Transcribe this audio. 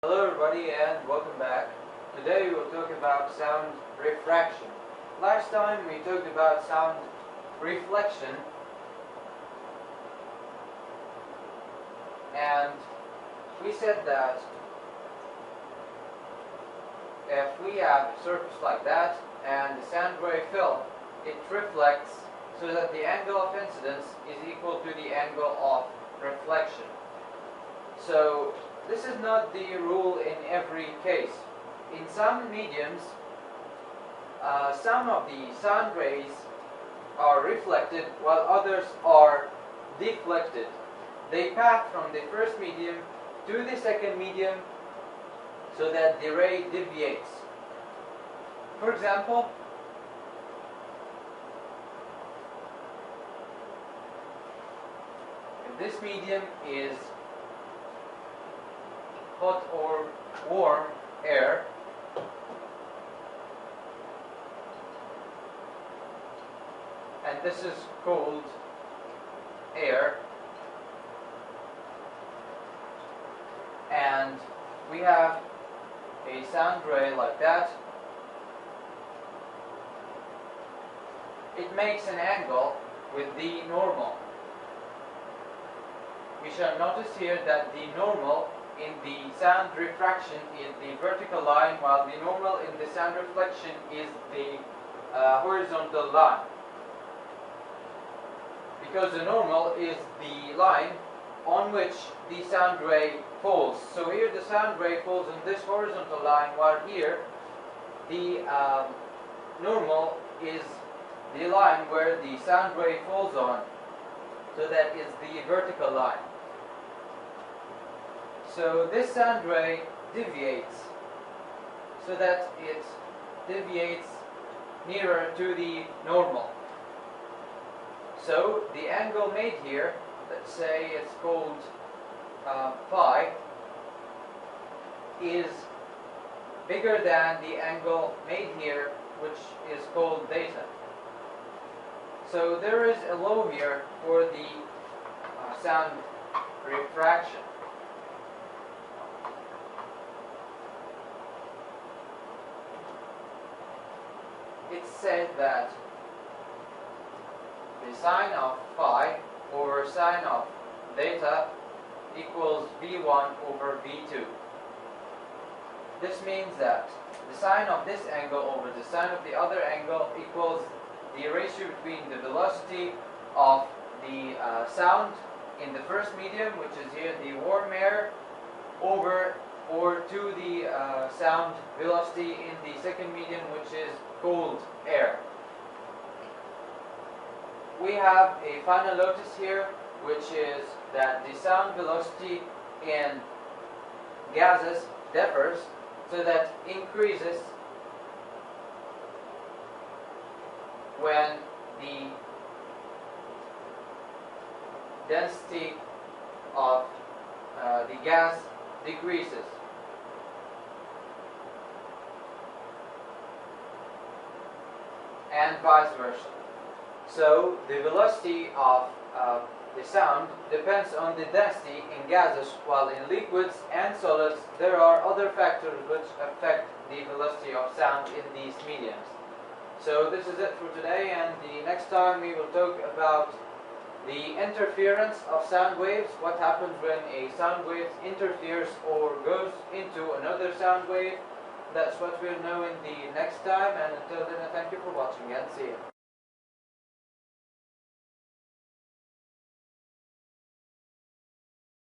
Hello everybody and welcome back. Today we'll talk about sound refraction. Last time we talked about sound reflection, and we said that if we have a surface like that and the sound wave fell, it reflects so that the angle of incidence is equal to the angle of reflection. So this is not the rule in every case. In some mediums, some of the sound rays are reflected while others are deflected. They pass from the first medium to the second medium so that the ray deviates. For example, if this medium is hot or warm air, and this is cold air, and we have a sound ray like that, it makes an angle with the normal. We shall notice here that the normal in the sound refraction is the vertical line, while the normal in the sound reflection is the horizontal line, because the normal is the line on which the sound ray falls. So here the sound ray falls on this horizontal line, while here the normal is the line where the sound ray falls on, so that is the vertical line. So this sound ray deviates so that it deviates nearer to the normal. So the angle made here, let's say it's called phi, is bigger than the angle made here, which is called theta. So there is a law here for the sound refraction. It said that the sine of phi over sine of theta equals V1 over V2. This means that the sine of this angle over the sine of the other angle equals the ratio between the velocity of the sound in the first medium, which is here the warm air, or to the sound velocity in the second medium, which is cold air. We have a final notice here, which is that the sound velocity in gases differs, so that increases when the density of the gas decreases. And vice versa. So the velocity of the sound depends on the density in gases, while in liquids and solids there are other factors which affect the velocity of sound in these mediums. So this is it for today, and the next time we will talk about the interference of sound waves, what happens when a sound wave interferes or goes into another sound wave. That's what we'll know in the next time, and until then, thank you for watching and see you.